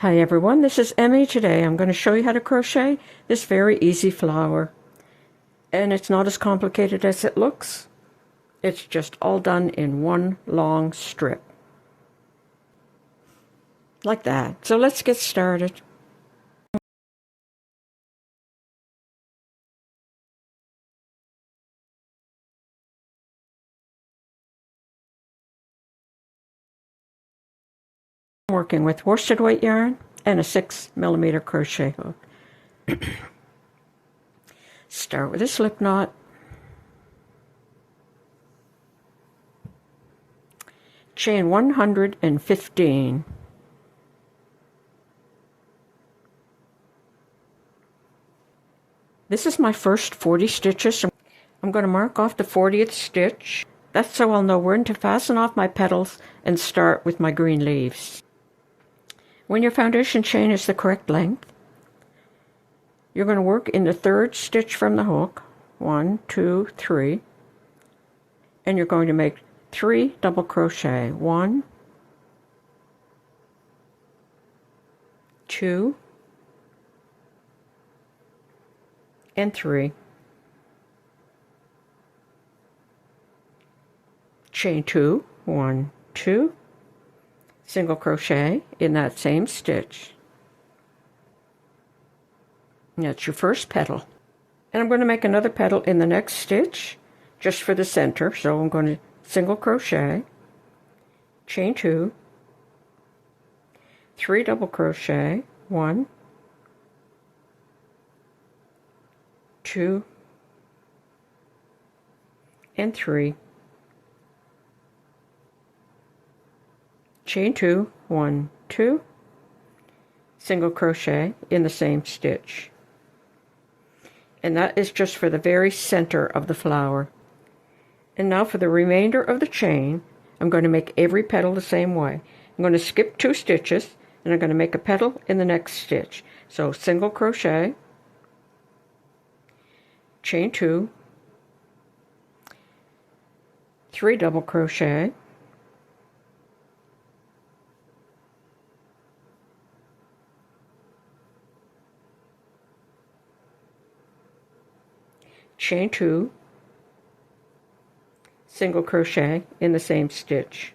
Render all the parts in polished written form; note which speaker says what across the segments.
Speaker 1: Hi everyone, this is Emmy. Today I'm going to show you how to crochet this very easy flower. And it's not as complicated as it looks. It's just all done in one long strip. Like that. So let's get started. I'm working with worsted weight yarn and a 6mm crochet hook. Start with a slip knot. Chain 115. This is my first 40 stitches. I'm going to mark off the 40th stitch. That's so I'll know when to fasten off my petals and start with my green leaves. When your foundation chain is the correct length, you're going to work in the third stitch from the hook, 1, 2, 3, and you're going to make 3 double crochet, 1, 2, and 3. Chain 2, 1, 2, single crochet in that same stitch. And that's your first petal. And I'm going to make another petal in the next stitch just for the center. So I'm going to single crochet, chain 2, 3 double crochet, 1, 2, and 3. Chain 2, 1, 2, single crochet in the same stitch. And that is just for the very center of the flower. And now for the remainder of the chain, I'm going to make every petal the same way. I'm going to skip 2 stitches, and I'm going to make a petal in the next stitch. So single crochet, chain 2, 3 double crochet, chain 2, single crochet in the same stitch.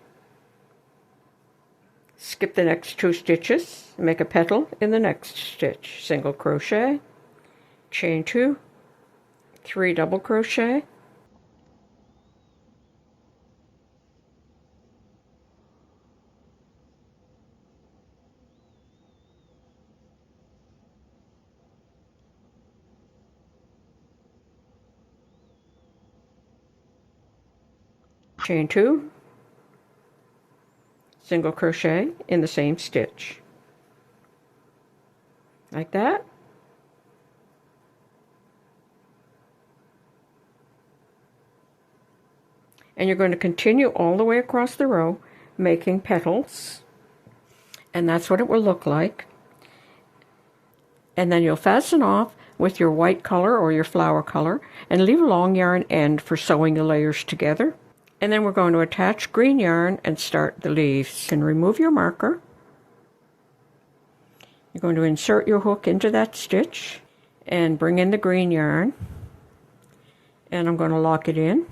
Speaker 1: Skip the next 2 stitches, make a petal in the next stitch. Single crochet, chain 2, 3 double crochet, chain 2, single crochet in the same stitch. Like that. And you're going to continue all the way across the row making petals. And that's what it will look like. And then you'll fasten off with your white color or your flower color and leave a long yarn end for sewing the layers together. And then we're going to attach green yarn and start the leaves. And remove your marker. You're going to insert your hook into that stitch and bring in the green yarn. And I'm going to lock it in.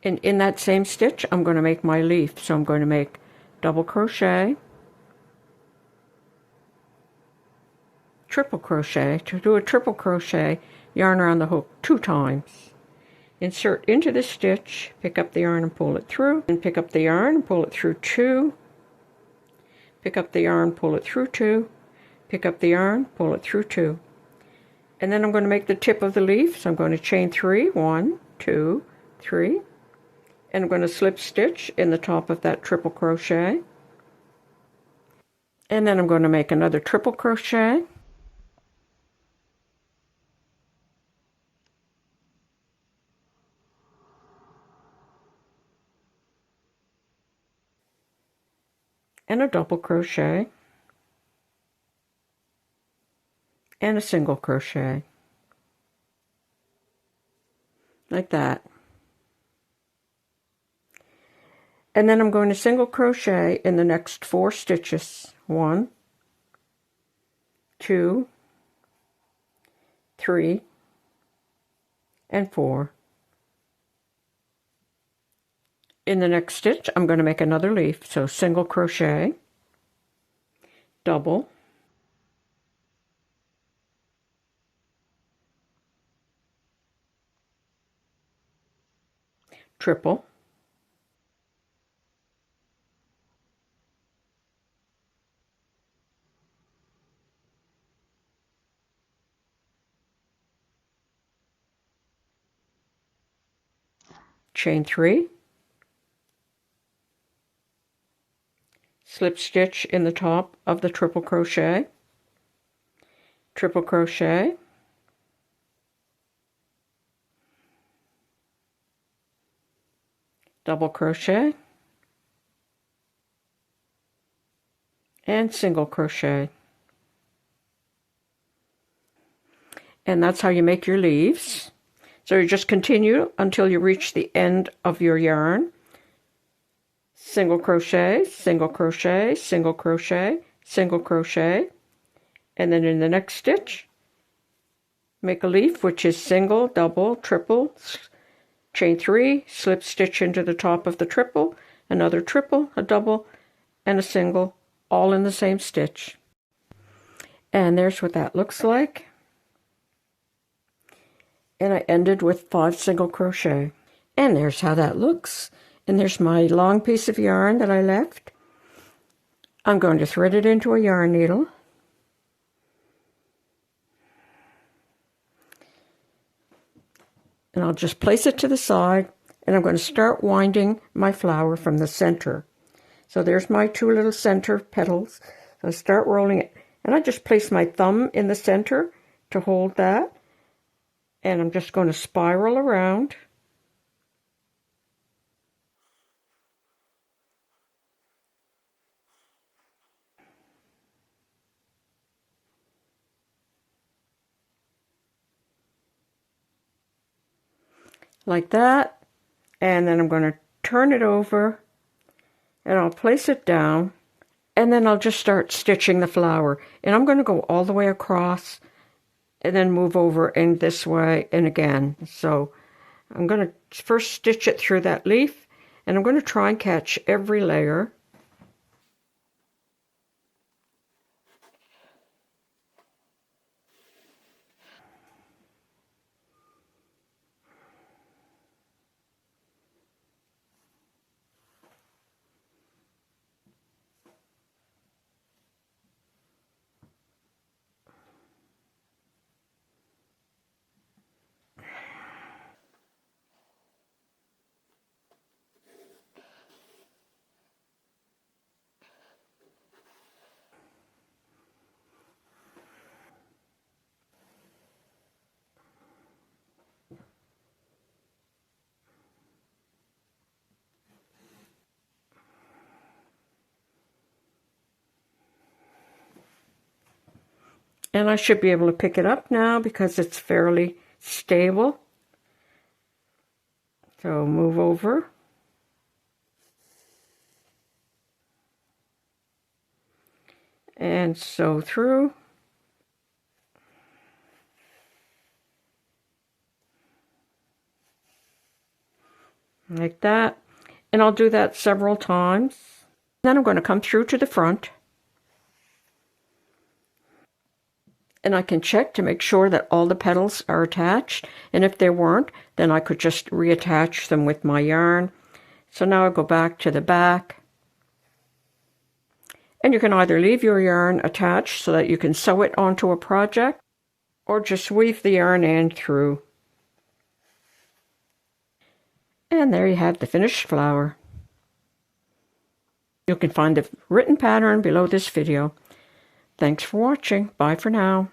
Speaker 1: And in that same stitch, I'm going to make my leaf. So I'm going to make double crochet, triple crochet. To do a triple crochet, yarn around the hook 2 times. Insert into the stitch, pick up the yarn and pull it through, and pick up the yarn and pull it through 2. Pick up the yarn, pull it through 2. Pick up the yarn, pull it through 2. And then I'm going to make the tip of the leaf. So I'm going to chain 3, 1, 2, 3. And I'm going to slip stitch in the top of that triple crochet. And then I'm going to make another triple crochet. And a double crochet. And a single crochet. Like that. And then I'm going to single crochet in the next 4 stitches. 1, 2, 3, and 4. In the next stitch, I'm going to make another leaf. So single crochet, double, triple, chain 3, slip stitch in the top of the triple crochet, triple crochet, double crochet, and single crochet. And that's how you make your leaves. So you just continue until you reach the end of your yarn. Single crochet, single crochet, single crochet, single crochet, and then in the next stitch, make a leaf, which is single, double, triple, chain 3, slip stitch into the top of the triple, another triple, a double, and a single, all in the same stitch. And there's what that looks like. And I ended with 5 single crochet. And there's how that looks. And there's my long piece of yarn that I left. I'm going to thread it into a yarn needle. And I'll just place it to the side, and I'm going to start winding my flower from the center. So there's my 2 little center petals. So I start rolling it, and I just place my thumb in the center to hold that. And I'm just going to spiral around. Like that. And then I'm going to turn it over, and I'll place it down, and then I'll just start stitching the flower. And I'm going to go all the way across and then move over in this way and again. So I'm going to first stitch it through that leaf, and I'm going to try and catch every layer. And I should be able to pick it up now because it's fairly stable. So move over. And sew through. Like that. And I'll do that several times. Then I'm going to come through to the front. And I can check to make sure that all the petals are attached. And if they weren't, then I could just reattach them with my yarn. So now I go back to the back. And you can either leave your yarn attached so that you can sew it onto a project, or just weave the yarn end through. And there you have the finished flower. You can find the written pattern below this video. Thanks for watching. Bye for now.